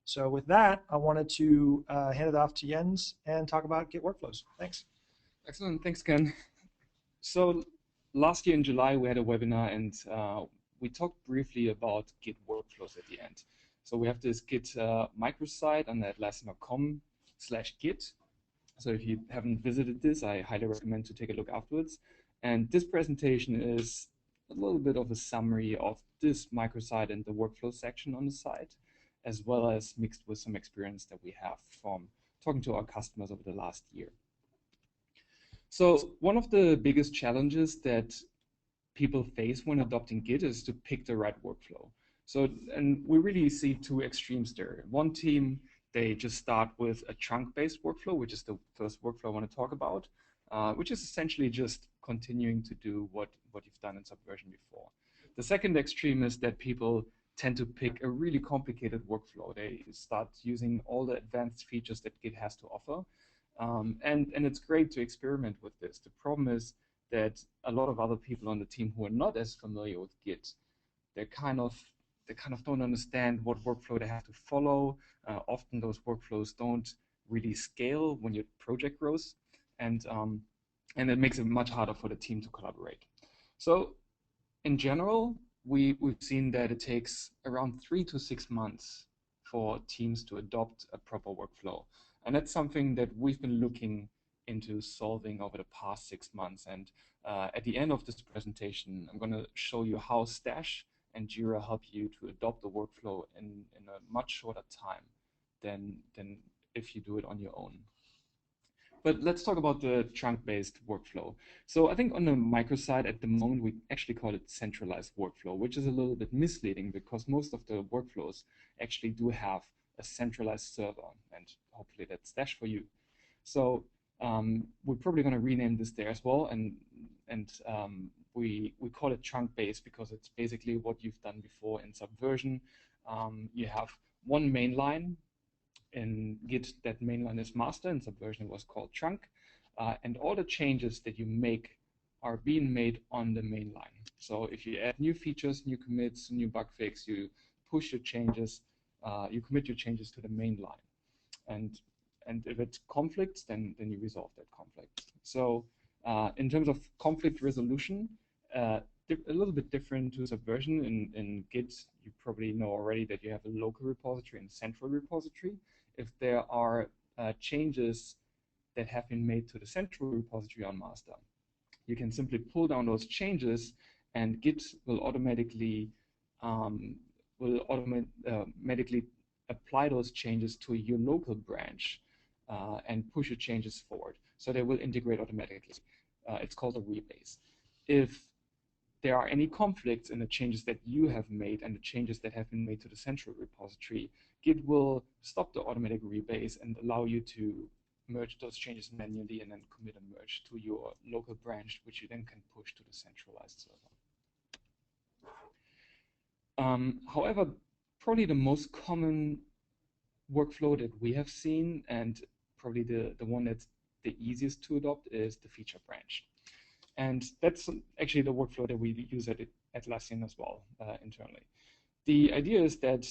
So with that, I wanted to hand it off to Jens and talk about Git workflows. Thanks. Excellent, thanks, Ken. So last year in July, we had a webinar and we talked briefly about Git workflows at the end. So we have this Git microsite on atlassian.com/Git. So if you haven't visited this, I highly recommend to take a look afterwards. And this presentation is a little bit of a summary of this microsite and the workflow section on the site, as well as mixed with some experience that we have from talking to our customers over the last year. So one of the biggest challenges that people face when adopting Git is to pick the right workflow. So, and we really see two extremes there. One team, they just start with a trunk-based workflow, which is the first workflow I want to talk about, which is essentially just continuing to do what you've done in Subversion before. The second extreme is that people tend to pick a really complicated workflow. They start using all the advanced features that Git has to offer. And it's great to experiment with this. The problem is that a lot of other people on the team who are not as familiar with Git, they kind of don't understand what workflow they have to follow. Often those workflows don't really scale when your project grows, and it makes it much harder for the team to collaborate. So in general, we've seen that it takes around 3 to 6 months for teams to adopt a proper workflow. And that's something that we've been looking into solving over the past 6 months. And at the end of this presentation, I'm going to show you how Stash and JIRA help you to adopt the workflow in a much shorter time than if you do it on your own. But let's talk about the trunk-based workflow. So I think on the microsite at the moment, we actually call it centralized workflow, which is a little bit misleading because most of the workflows actually do have a centralized server, and hopefully that's Stash for you. So we're probably going to rename this there as well, and we call it trunk-based because it's basically what you've done before in Subversion. You have one main line. In Git, that main line is master. In Subversion, it was called trunk. And all the changes that you make are being made on the main line. So if you add new features, new commits, new bug fix, you push your changes, you commit your changes to the main line. And if it conflicts, then you resolve that conflict. So in terms of conflict resolution, a little bit different to Subversion. In Git, you probably know already that you have a local repository and central repository. If there are changes that have been made to the central repository on master, you can simply pull down those changes, and Git will automatically apply those changes to your local branch and push your changes forward. So they will integrate automatically. It's called a rebase. If there are any conflicts in the changes that you have made and the changes that have been made to the central repository, Git will stop the automatic rebase and allow you to merge those changes manually and then commit a merge to your local branch, which you then can push to the centralized server. However, probably the most common workflow that we have seen, and probably the one that's the easiest to adopt, is the feature branch. And that's actually the workflow that we use at Atlassian as well internally. The idea is that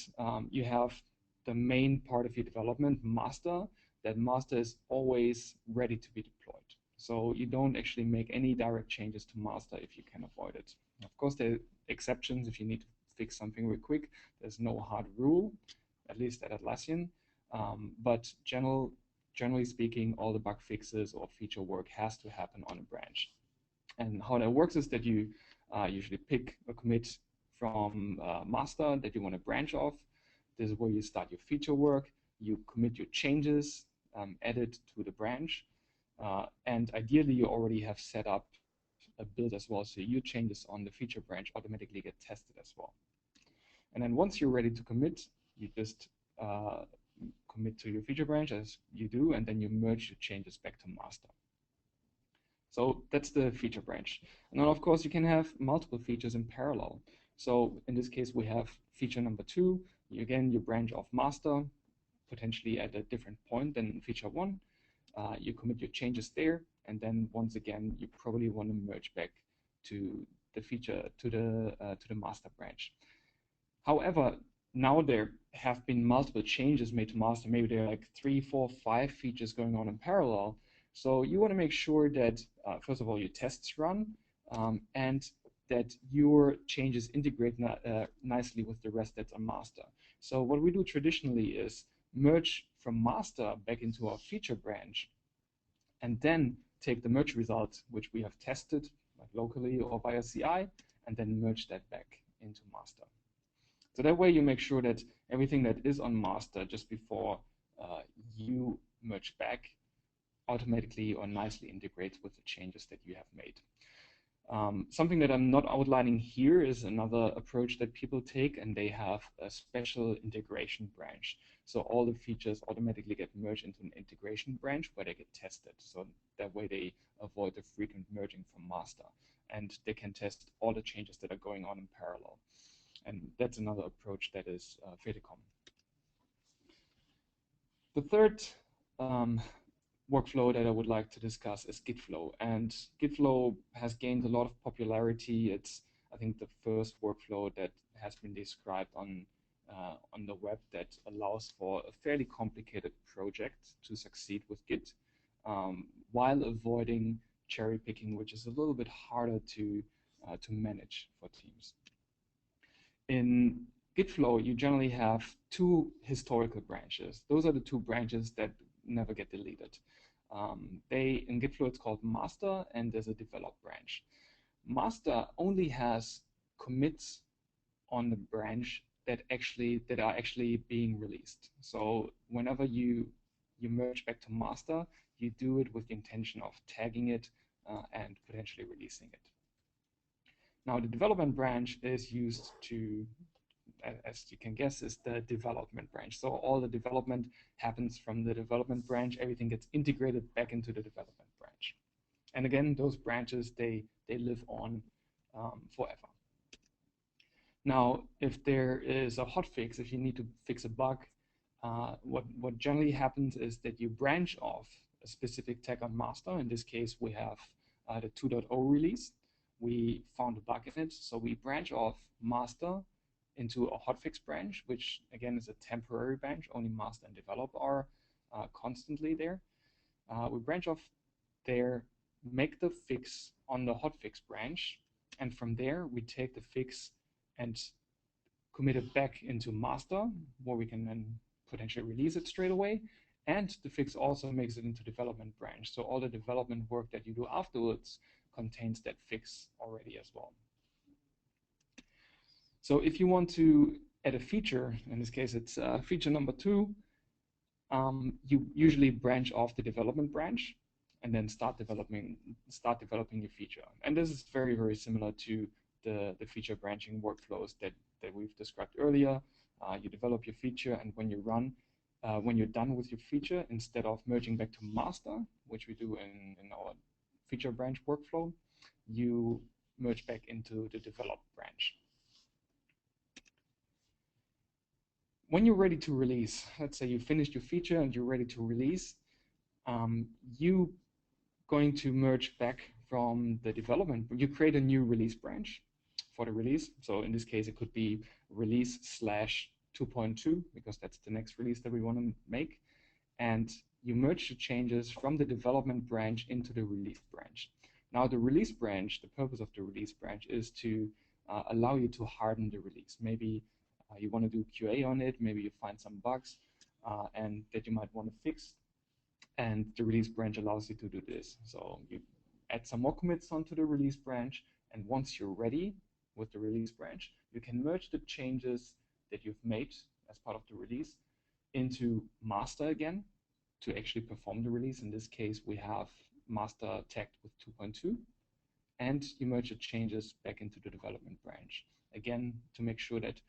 you have the main part of your development, master. That master is always ready to be deployed. So you don't actually make any direct changes to master if you can avoid it. Of course, there are exceptions if you need to fix something real quick. There's no hard rule, at least at Atlassian. But generally speaking, all the bug fixes or feature work has to happen on a branch. And how that works is that you usually pick a commit from master that you want to branch off. This is where you start your feature work. You commit your changes, add it to the branch. And ideally, you already have set up a build as well, so your changes on the feature branch automatically get tested as well. And then once you're ready to commit, you just commit to your feature branch as you do, and then you merge your changes back to master. So that's the feature branch. And then, of course, you can have multiple features in parallel. So in this case, we have feature number 2. Again, you branch off master, potentially at a different point than feature 1. You commit your changes there, and then once again, you probably want to merge back to the feature to the master branch. However, now there have been multiple changes made to master. Maybe there are like 3, 4, 5 features going on in parallel. So you want to make sure that, first of all, your tests run, and that your changes integrate nicely with the rest that's on master. So what we do traditionally is merge from master back into our feature branch, and then take the merge result, which we have tested like locally or via CI, and then merge that back into master. So that way you make sure that everything that is on master just before you merge back automatically or nicely integrates with the changes that you have made. Something that I'm not outlining here is another approach that people take, and they have a special integration branch. So all the features automatically get merged into an integration branch where they get tested. So that way they avoid the frequent merging from master, and they can test all the changes that are going on in parallel. And that's another approach that is fairly common. The third workflow that I would like to discuss is Gitflow. And Gitflow has gained a lot of popularity. It's, I think, the first workflow that has been described on the web that allows for a fairly complicated project to succeed with Git, while avoiding cherry picking, which is a little bit harder to manage for teams. In Gitflow, you generally have two historical branches. Those are the two branches that never get deleted. In Gitflow, it's called master, and there's a develop branch. Master only has commits on the branch that are actually being released. So whenever you merge back to master, you do it with the intention of tagging it and potentially releasing it. Now, the development branch is used to, as you can guess, is the development branch. So all the development happens from the development branch. Everything gets integrated back into the development branch. And again, those branches, they live on forever. Now, if there is a hotfix, if you need to fix a bug, what generally happens is that you branch off a specific tag on master. In this case, we have the 2.0 release. We found a bug in it, so we branch off master into a hotfix branch, which again is a temporary branch. Only master and develop are constantly there. We branch off there, make the fix on the hotfix branch, and from there we take the fix and commit it back into master, where we can then potentially release it straight away. And the fix also makes it into development branch. So all the development work that you do afterwards contains that fix already as well. So if you want to add a feature, in this case it's feature number 2, you usually branch off the development branch and then start developing your feature. And this is very, very similar to the feature branching workflows that we've described earlier. You develop your feature, and when you're done with your feature, instead of merging back to master, which we do in our feature branch workflow, you merge back into the develop branch. When you're ready to release, let's say you finished your feature and you're ready to release, you going to merge back from the development. You create a new release branch for the release. So in this case, it could be release/2.2, because that's the next release that we want to make. And you merge the changes from the development branch into the release branch. Now, the release branch, the purpose of the release branch is to allow you to harden the release. Maybe you want to do QA on it, maybe you find some bugs and that you might want to fix, and the release branch allows you to do this. So you add some more commits onto the release branch, and once you're ready with the release branch, you can merge the changes that you've made as part of the release into master again to actually perform the release. In this case, we have master tagged with 2.2, and you merge the changes back into the development branch, again, to make sure that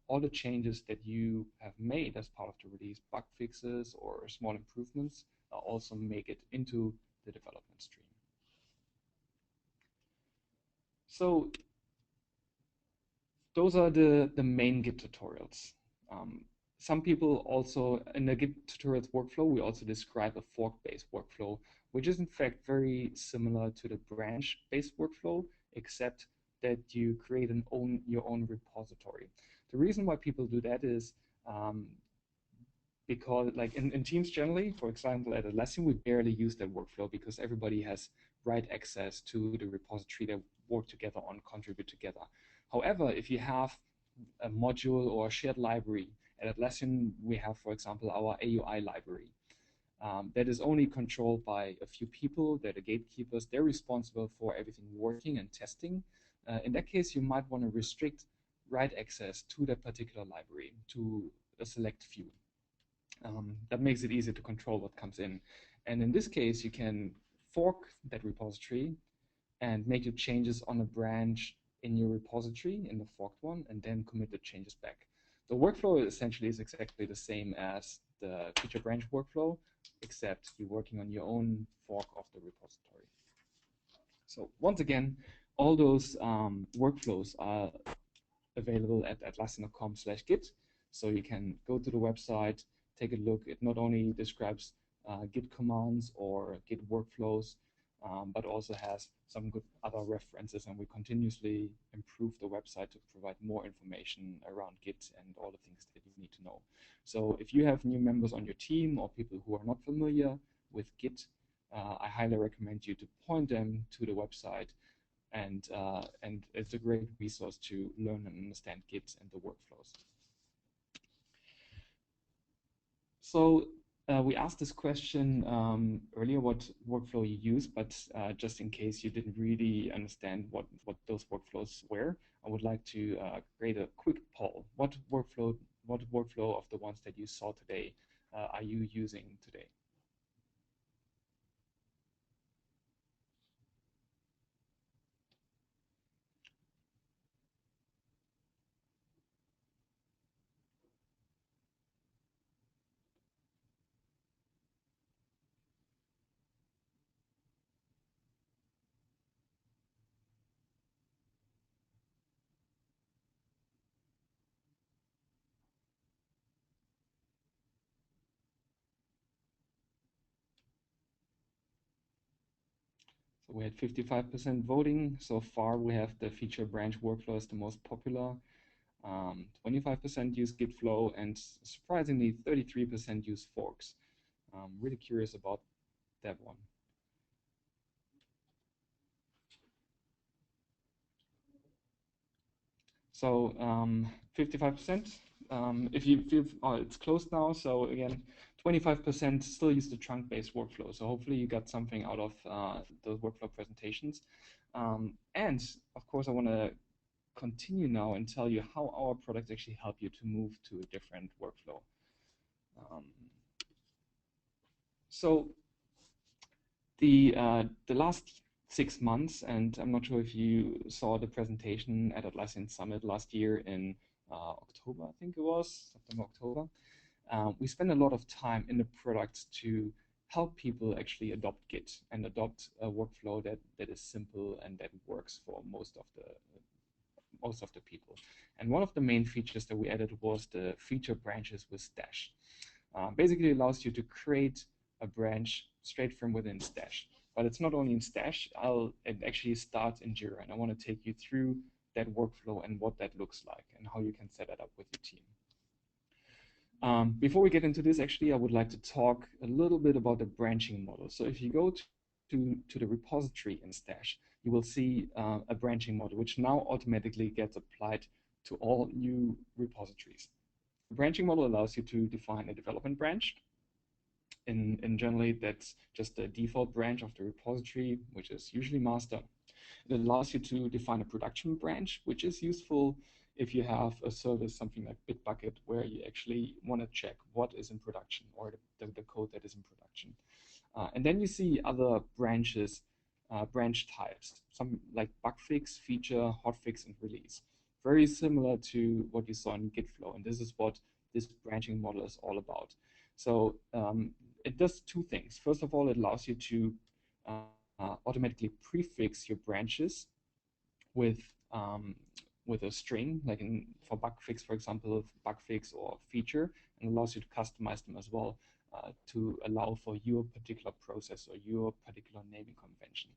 all the changes that you have made as part of the release, bug fixes or small improvements, also make it into the development stream. So those are the main Git tutorials. Some people also, in the Git tutorials workflow, we also describe a fork-based workflow, which is in fact very similar to the branch-based workflow, except that you create your own repository. The reason why people do that is um, because like in teams generally, for example, at Atlassian, we barely use that workflow because everybody has write access to the repository they work together on, contribute together. However, if you have a module or a shared library, at Atlassian, we have, for example, our AUI library that is only controlled by a few people. They're the gatekeepers. They're responsible for everything working and testing. In that case, you might want to restrict write access to that particular library to a select few. That makes it easy to control what comes in. And in this case, you can fork that repository and make your changes on a branch in your repository, in the forked one, and then commit the changes back. The workflow essentially is exactly the same as the feature branch workflow, except you're working on your own fork of the repository. So once again, all those workflows are available at atlassian.com/git. So you can go to the website, take a look. It not only describes Git commands or Git workflows, but also has some good other references. And we continuously improve the website to provide more information around Git and all the things that you need to know. So if you have new members on your team or people who are not familiar with Git, I highly recommend you to point them to the website, and it's a great resource to learn and understand Git and the workflows. So we asked this question earlier, what workflow you use, but just in case you didn't really understand what those workflows were, I would like to create a quick poll. What workflow of the ones that you saw today are you using today? So we had 55% voting. So far, we have the feature branch workflow as the most popular. 25% use Git flow, and surprisingly, 33% use forks. I'm really curious about that one. So 55%. If you feel, oh, it's closed now. So again, 25% still use the trunk-based workflow. So hopefully you got something out of those workflow presentations. And of course, I want to continue now and tell you how our products actually help you to move to a different workflow. So the last 6 months, and I'm not sure if you saw the presentation at Atlassian Summit last year in October, I think it was, September, October. We spent a lot of time in the product to help people actually adopt Git and adopt a workflow that is simple and that works for most of the people. And one of the main features that we added was the feature branches with Stash. Basically allows you to create a branch straight from within Stash. But it's not only in Stash, it actually starts in JIRA. And I want to take you through that workflow and what that looks like and how you can set it up with your team. Before we get into this, actually, I would like to talk a little bit about the branching model. So if you go to the repository in Stash, you will see a branching model, which now automatically gets applied to all new repositories. The branching model allows you to define a development branch. In generally, that's just the default branch of the repository, which is usually master. It allows you to define a production branch, which is useful if you have a service, something like Bitbucket, where you actually want to check what is in production or the code that is in production. And then you see other branches, branch types, some like bug fix, feature, hotfix, and release. Very similar to what you saw in Git flow. And this is what this branching model is all about. So it does two things. First of all, it allows you to automatically prefix your branches with a string, like for bug fix, for example, bug fix or feature, and allows you to customize them as well to allow for your particular process or your particular naming convention.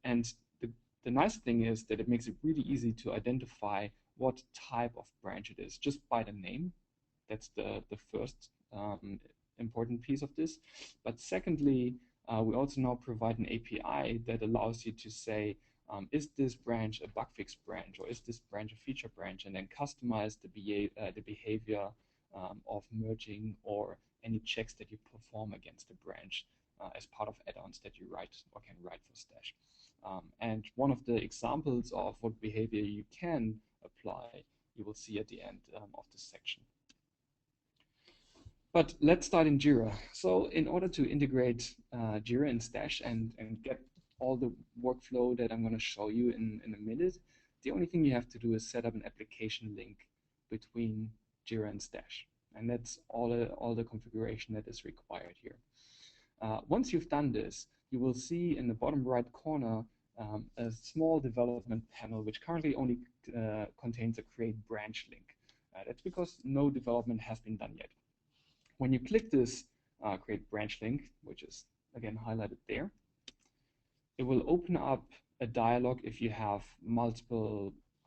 And the nice thing is that it makes it really easy to identify what type of branch it is, just by the name. That's the first important piece of this. But secondly, we also now provide an API that allows you to say, is this branch a bug fix branch, or is this branch a feature branch, and then customize the behavior of merging or any checks that you perform against the branch as part of add-ons that you write or can write for Stash. And one of the examples of what behavior you can apply, you will see at the end of this section. But let's start in JIRA. So in order to integrate JIRA and Stash and get all the workflow that I'm going to show you in a minute, the only thing you have to do is set up an application link between JIRA and Stash. And that's all the configuration that is required here. Once you've done this, you will see in the bottom right corner a small development panel, which currently only contains a create branch link. That's because no development has been done yet. When you click this create branch link, which is again highlighted there, it will open up a dialog if you have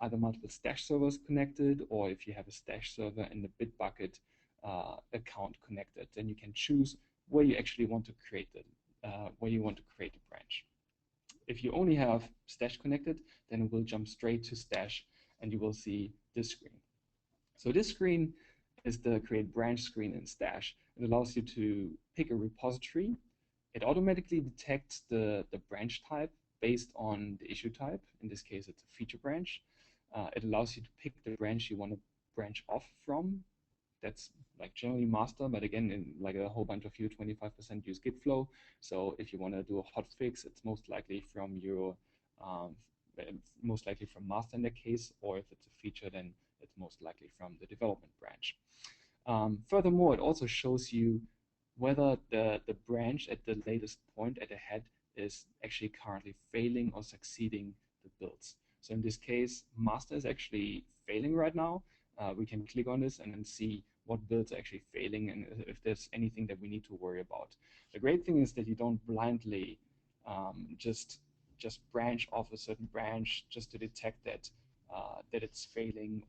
either multiple Stash servers connected, or if you have a Stash server and the Bitbucket account connected. Then you can choose where you actually want to create the branch. If you only have Stash connected, then it will jump straight to Stash, and you will see this screen. So this screen is the create branch screen in Stash. It allows you to pick a repository. It automatically detects the branch type based on the issue type. In this case, it's a feature branch. It allows you to pick the branch you want to branch off from. That's like generally master, but again, in like a whole bunch of you, 25% use Git flow. So if you want to do a hot fix, it's most likely from your master in that case, or if it's a feature, then it's most likely from the development branch. Furthermore, it also shows you whether the branch at the latest point at the head is actually currently failing or succeeding the builds. So in this case, master is actually failing right now. We can click on this and then see what builds are actually failing and if there's anything that we need to worry about. The great thing is that you don't blindly just branch off a certain branch just to detect that it's failing,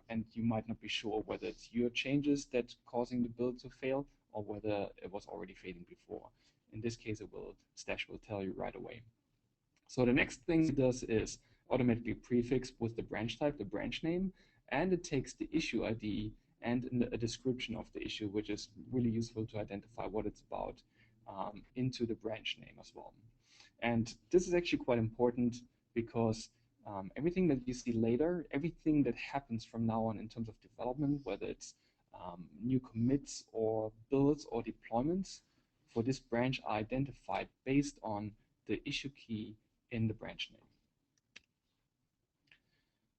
and you might not be sure whether it's your changes that's causing the build to fail or whether it was already failing before. In this case, Stash will tell you right away. So the next thing it does is automatically prefix with the branch type, the branch name, and it takes the issue ID and a description of the issue, which is really useful to identify what it's about, into the branch name as well. And this is actually quite important because everything that you see later, everything that happens from now on in terms of development, whether it's new commits or builds or deployments for this branch, are identified based on the issue key in the branch name.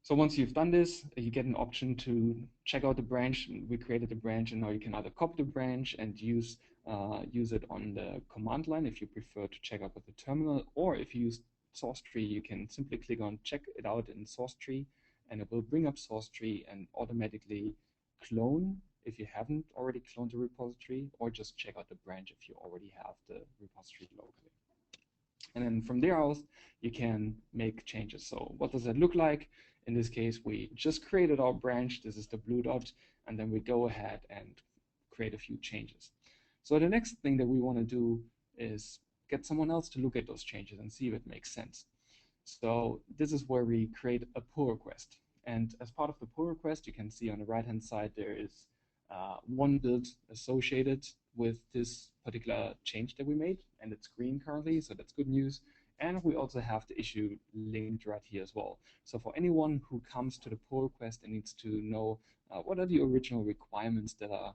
So once you've done this, you get an option to check out the branch. We created a branch, and now you can either copy the branch and use it on the command line if you prefer to check out with the terminal, or if you use source tree, you can simply click on check it out in source tree, and it will bring up source tree and automatically clone if you haven't already cloned the repository, or just check out the branch if you already have the repository locally. And then from there out, you can make changes. So what does that look like? In this case, we just created our branch. This is the blue dot, and then we go ahead and create a few changes. So the next thing that we want to do is get someone else to look at those changes and see if it makes sense. So this is where we create a pull request. And as part of the pull request, you can see on the right-hand side, there is one build associated with this particular change that we made, and it's green currently, so that's good news. And we also have the issue linked right here as well. So for anyone who comes to the pull request and needs to know what are the original requirements that are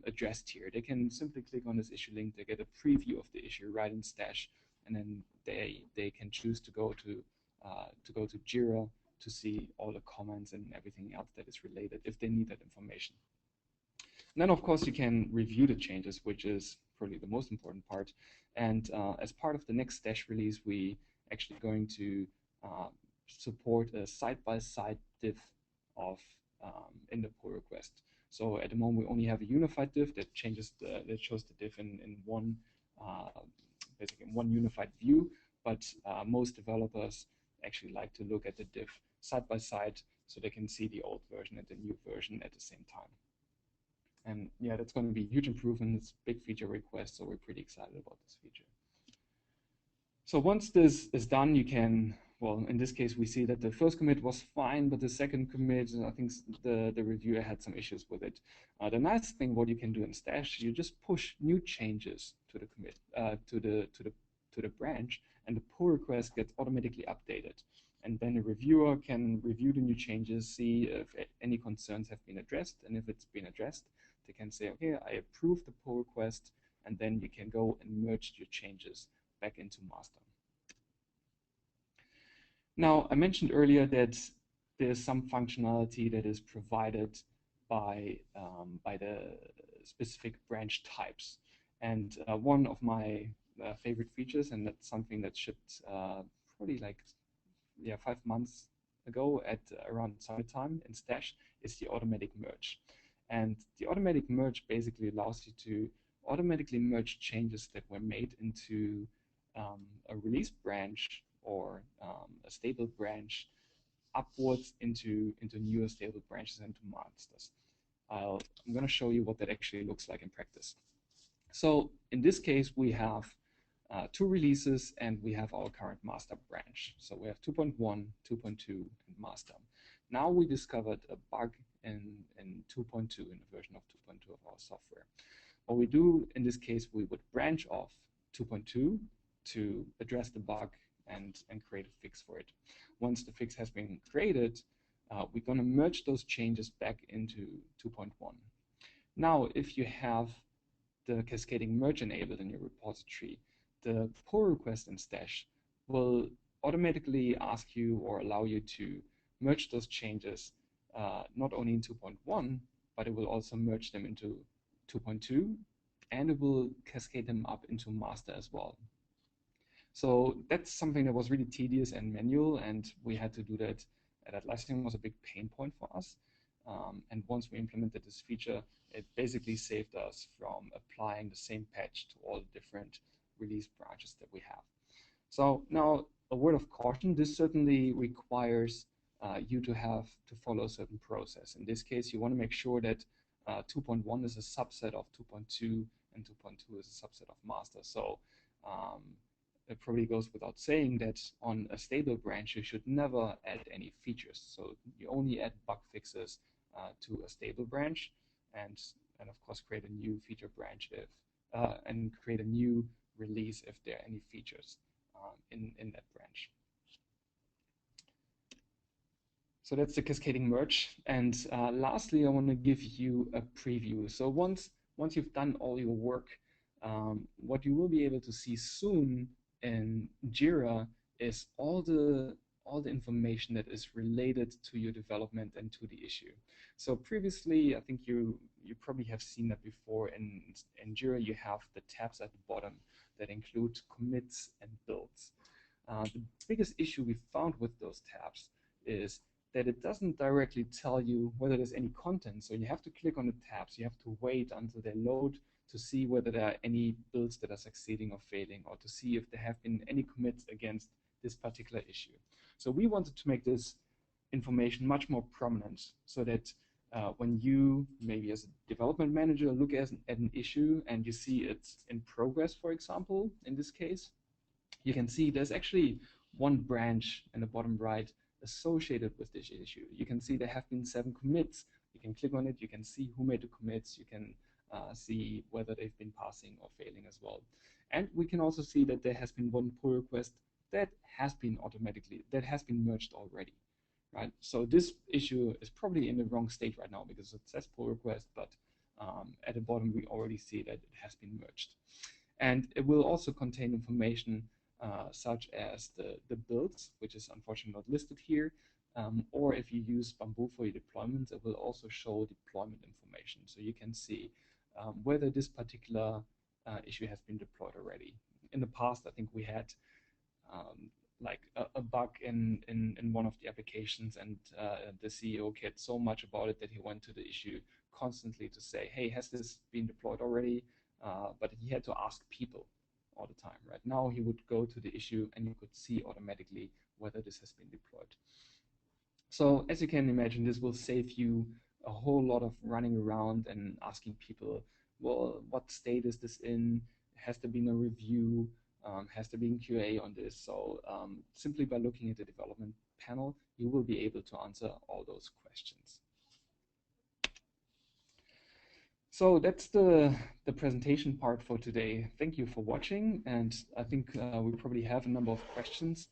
addressed here, they can simply click on this issue link. They get a preview of the issue right in Stash, and then they can choose to go to JIRA to see all the comments and everything else that is related if they need that information. And then, of course, you can review the changes, which is probably the most important part. And as part of the next Stash release, we actually going to support a side-by-side diff of in the pull request. So at the moment, we only have a unified diff that shows the diff in one basically in one unified view. But most developers actually like to look at the diff side by side, so they can see the old version and the new version at the same time. And yeah, that's going to be a huge improvement. It's a big feature request, so we're pretty excited about this feature. So once this is done, you can, well, in this case, we see that the first commit was fine, but the second commit, I think the reviewer had some issues with it. The nice thing, what you can do in Stash, you just push new changes to the commit, to the branch, and the pull request gets automatically updated. And then the reviewer can review the new changes, see if any concerns have been addressed, and if it's been addressed, they can say, okay, I approve the pull request, and then you can go and merge your changes back into master. Now, I mentioned earlier that there's some functionality that is provided by the specific branch types. And one of my favorite features, and that's something that shipped probably like 5 months ago at around summertime in Stash, is the automatic merge. And the automatic merge basically allows you to automatically merge changes that were made into a release branch or a stable branch upwards into newer stable branches and to masters. I'm going to show you what that actually looks like in practice. So in this case, we have 2 releases and we have our current master branch. So we have 2.1, 2.2, and master. Now we discovered a bug in 2.2, in the version of 2.2 of our software. What we do in this case, we would branch off 2.2 to address the bug and create a fix for it. Once the fix has been created, we're going to merge those changes back into 2.1. Now, if you have the cascading merge enabled in your repository, the pull request in Stash will automatically ask you or allow you to merge those changes not only in 2.1, but it will also merge them into 2.2, and it will cascade them up into master as well. So that's something that was really tedious and manual, and we had to do that at Atlassian. It was a big pain point for us. And once we implemented this feature, it basically saved us from applying the same patch to all the different release branches that we have. So now, a word of caution, this certainly requires you to have to follow a certain process. In this case, you want to make sure that 2.1 is a subset of 2.2 and 2.2 is a subset of master. So it probably goes without saying that on a stable branch, you should never add any features. So you only add bug fixes to a stable branch, and of course create a new feature branch if and create a new release if there are any features in that branch. So that's the cascading merge. And lastly, I want to give you a preview. So once you've done all your work, what you will be able to see soon in JIRA is all the information that is related to your development and to the issue. So previously, I think you probably have seen that before. In JIRA, you have the tabs at the bottom that include commits and builds. The biggest issue we found with those tabs is that it doesn't directly tell you whether there's any content. So you have to click on the tabs. You have to wait until they load to see whether there are any builds that are succeeding or failing, or to see if there have been any commits against this particular issue. So we wanted to make this information much more prominent, so that when you, maybe as a development manager, look at an issue and you see it's in progress, for example, in this case, you can see there's actually one branch in the bottom right associated with this issue. You can see there have been 7 commits. You can click on it. You can see who made the commits. You can see whether they've been passing or failing as well. And we can also see that there has been one pull request that has been merged already, right? So this issue is probably in the wrong state right now because it says pull request, but at the bottom we already see that it has been merged. And it will also contain information such as the builds, which is unfortunately not listed here, or if you use Bamboo for your deployments, it will also show deployment information. So you can see whether this particular issue has been deployed already. In the past, I think we had like a bug in one of the applications, and the CEO cared so much about it that he went to the issue constantly to say, hey, has this been deployed already? But he had to ask people all the time. Right now, he would go to the issue and you could see automatically whether this has been deployed. So as you can imagine, this will save you a whole lot of running around and asking people, well, what state is this in? Has there been a review? Has there been QA on this? So simply by looking at the development panel, you will be able to answer all those questions. So that's the presentation part for today. Thank you for watching, and I think we probably have a number of questions,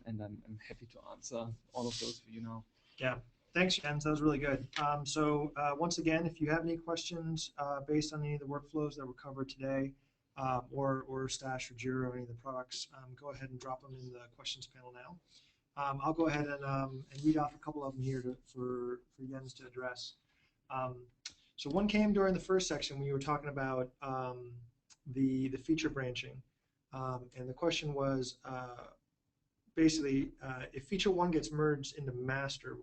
and I'm happy to answer all of those for you now. Yeah, thanks, Jens. That was really good. Once again, if you have any questions based on any of the workflows that were covered today, or Stash or JIRA or any of the products, go ahead and drop them in the questions panel now. I'll go ahead and read off a couple of them here for Jens to address. So one came during the first section when you were talking about the feature branching, and the question was basically if feature one gets merged into master,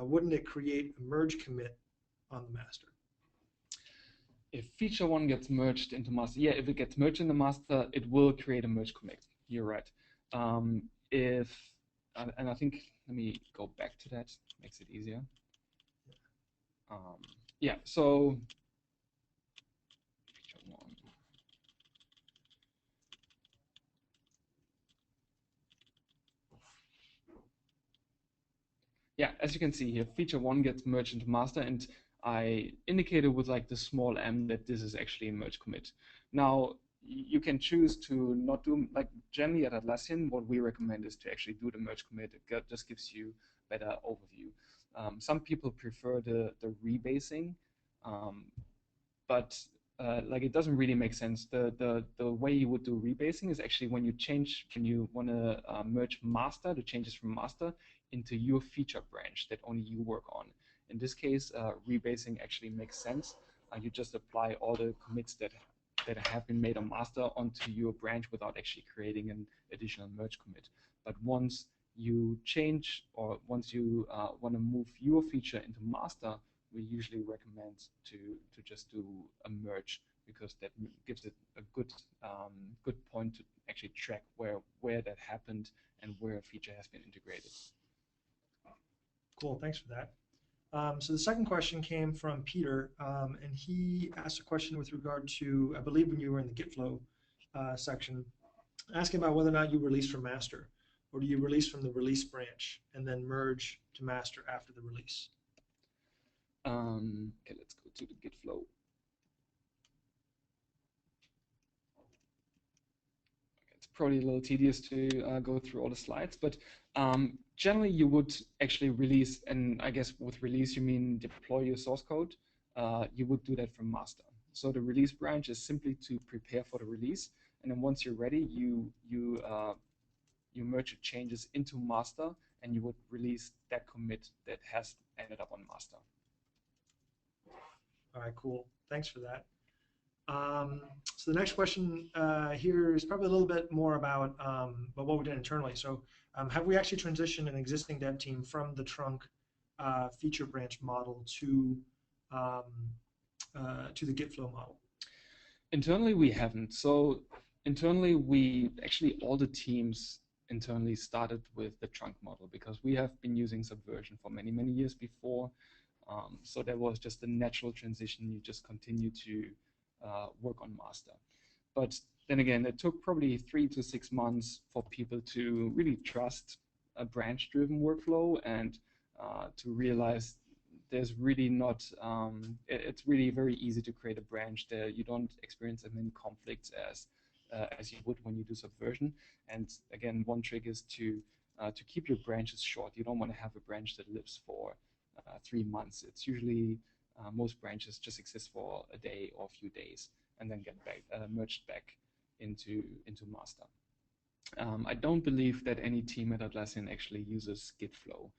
wouldn't it create a merge commit on the master? If feature one gets merged into master, yeah, if it gets merged in the master, it will create a merge commit. You're right. And I think, let me go back to that, makes it easier. Yeah, so feature one. Yeah, as you can see here, feature one gets merged into master, and I indicated with like the small m that this is actually a merge commit. Now, you can choose to not do, like generally at Atlassian, what we recommend is to actually do the merge commit. It just gives you better overview. Some people prefer the rebasing, but like it doesn't really make sense. The way you would do rebasing is actually when you want to merge master, the changes from master into your feature branch that only you work on. In this case, rebasing actually makes sense. You just apply all the commits that have been made on master onto your branch without actually creating an additional merge commit. But once you change, or once you want to move your feature into master, we usually recommend to just do a merge, because that gives it a good point to actually track where that happened and where a feature has been integrated. Cool, thanks for that. So the second question came from Peter, and he asked a question with regard to, I believe when you were in the Git flow section, asking about whether or not you release from master, or do you release from the release branch and then merge to master after the release? Okay, let's go to the Git flow. It's probably a little tedious to go through all the slides, but generally you would actually release, and I guess with release you mean deploy your source code. You would do that from master. So the release branch is simply to prepare for the release, and then once you're ready, you merge your changes into master, and you would release that commit that has ended up on master. All right, cool. Thanks for that. So the next question here is probably a little bit more about what we did internally. So have we actually transitioned an existing dev team from the trunk feature branch model to the Git flow model? Internally, we haven't. So internally, we actually, all the teams internally started with the trunk model, because we have been using Subversion for many, many years before. So that was just a natural transition. You just continue to work on master. But then again, it took probably 3 to 6 months for people to really trust a branch-driven workflow, and to realize there's really not, it's really very easy to create a branch there. You don't experience as many conflicts as you would when you do Subversion. And again, one trick is to keep your branches short. You don't want to have a branch that lives for 3 months. It's usually most branches just exist for a day or a few days, and then get back merged back into master. I don't believe that any team at Atlassian actually uses Git flow,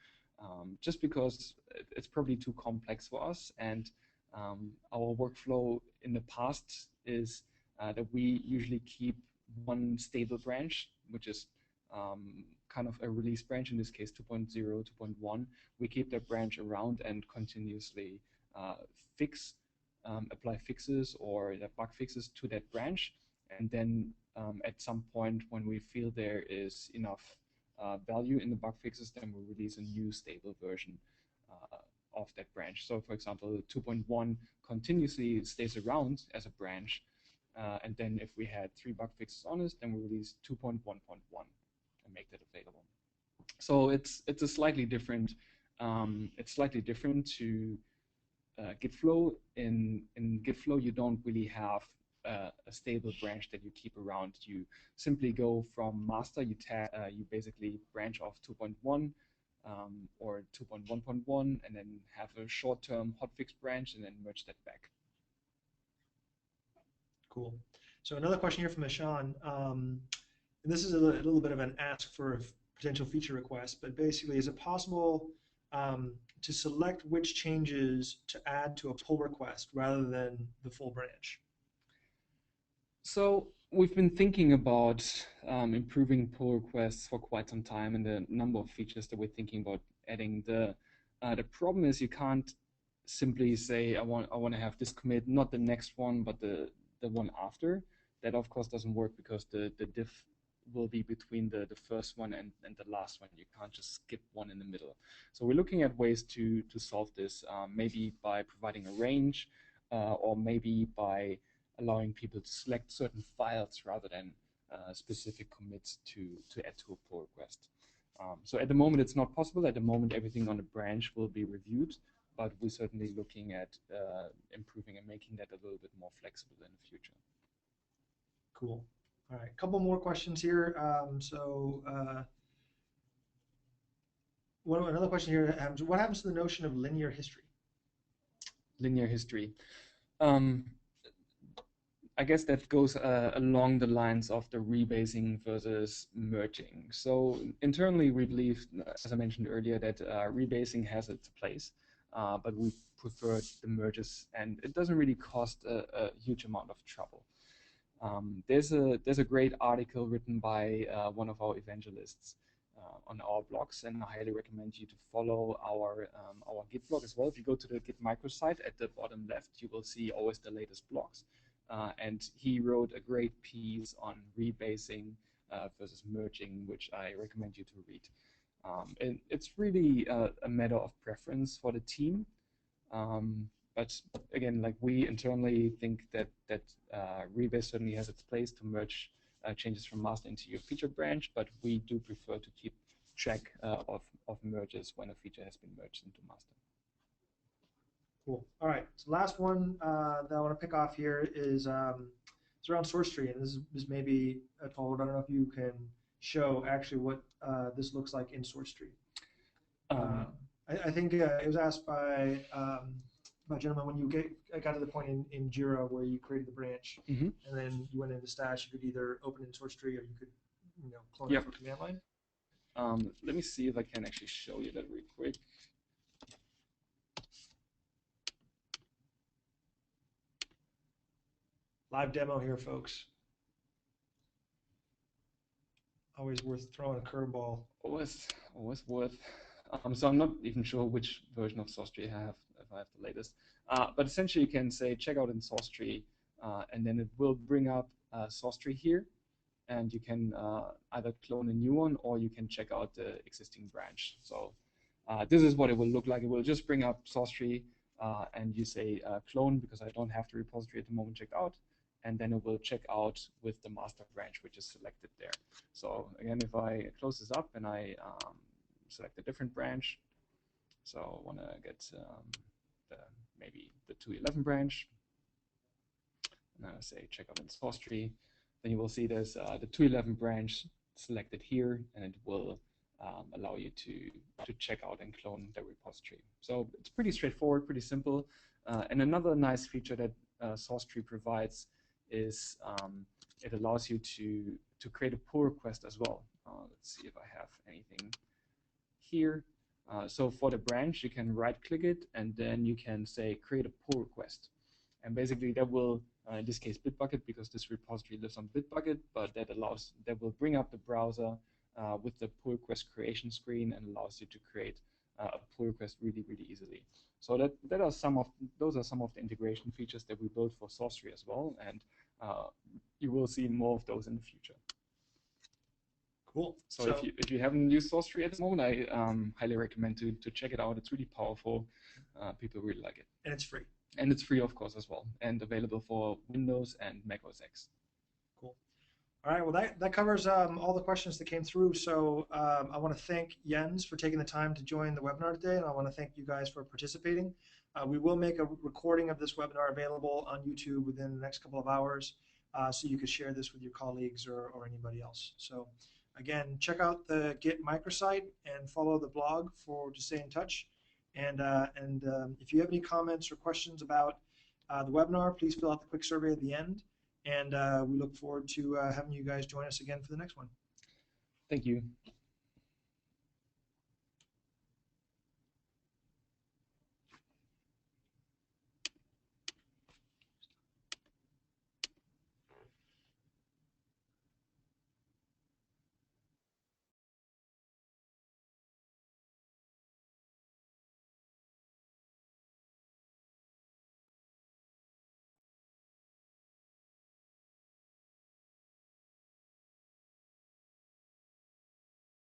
just because it's probably too complex for us, and our workflow in the past is that we usually keep one stable branch, which is kind of a release branch, in this case 2.0, 2.1. We keep that branch around and continuously apply fixes or bug fixes to that branch, and then at some point when we feel there is enough value in the bug fixes, then we release a new stable version of that branch. So for example, 2.1 continuously stays around as a branch. And then if we had 3 bug fixes on it, then we release 2.1.1 and make that available. So it's a slightly different. It's slightly different to Git flow. In Git flow, you don't really have a stable branch that you keep around. You simply go from master. You basically branch off 2.1 or 2.1.1, and then have a short-term hotfix branch, and then merge that back. Cool. So another question here from Ishan, and this is a little bit of an ask for a potential feature request, but basically, is it possible to select which changes to add to a pull request rather than the full branch? So we've been thinking about improving pull requests for quite some time, and the number of features that we're thinking about adding. The problem is you can't simply say I want to have this commit, not the next one, but the one after. That of course doesn't work because the diff will be between the first one and the last one. You can't just skip one in the middle. So we're looking at ways to solve this, maybe by providing a range, or maybe by allowing people to select certain files rather than specific commits to add to a pull request. So at the moment it's not possible. At the moment everything on the branch will be reviewed, but we're certainly looking at improving and making that a little bit more flexible in the future. Cool. All right, a couple more questions here. Another question here, what happens to the notion of linear history? Linear history. I guess that goes along the lines of the rebasing versus merging. So internally, we believe, as I mentioned earlier, that rebasing has its place, but we prefer the merges, and it doesn't really cost a huge amount of trouble. There's a great article written by one of our evangelists on our blogs, and I highly recommend you to follow our Git blog as well. If you go to the Git microsite at the bottom left, you will see always the latest blogs. And he wrote a great piece on rebasing versus merging, which I recommend you to read. And it's really a matter of preference for the team. But again, like we internally think that rebase certainly has its place to merge changes from master into your feature branch, but we do prefer to keep track of merges when a feature has been merged into master. Cool. All right. So last one that I want to pick off here is it's around source tree, and this is maybe a told. I don't know if you can show actually what this looks like in source tree. I think it was asked by a gentleman when you got to the point in JIRA where you created the branch, and then you went into Stash. You could either open in source tree or you could clone it from command line. Let me see if I can actually show you that real quick. Live demo here, folks. Always worth throwing a curveball. Always worth. So I'm not even sure which version of source tree I have, if I have the latest. But essentially, you can say check out in source tree, and then it will bring up source tree here, and you can either clone a new one or you can check out the existing branch. So this is what it will look like. It will just bring up source tree, and you say clone because I don't have the repository at the moment checked out. And then it will check out with the master branch, which is selected there. So again, if I close this up and I select a different branch, so I want to get maybe the 2.11 branch, and I say check out in source tree, then you will see there's the 2.11 branch selected here, and it will allow you to check out and clone the repository. So it's pretty straightforward, pretty simple. And another nice feature that source tree provides is it allows you to create a pull request as well. Let's see if I have anything here. So for the branch, you can right-click it, and then you can say create a pull request. And basically that will, in this case, Bitbucket, because this repository lives on Bitbucket, but that will bring up the browser with the pull request creation screen and allows you to create a pull request really, really easily. So those are some of the integration features that we built for source tree as well, and you will see more of those in the future. Cool. So if you haven't used Source Tree at the moment, I highly recommend to check it out. It's really powerful. People really like it. And it's free. And it's free, of course, as well, and available for Windows and Mac OS X. Cool. All right, well, that covers all the questions that came through. So I want to thank Jens for taking the time to join the webinar today, and I want to thank you guys for participating. We will make a recording of this webinar available on YouTube within the next couple of hours, so you could share this with your colleagues or anybody else. So again, check out the Git microsite and follow the blog to stay in touch. And if you have any comments or questions about the webinar, please fill out the quick survey at the end. And we look forward to having you guys join us again for the next one. Thank you.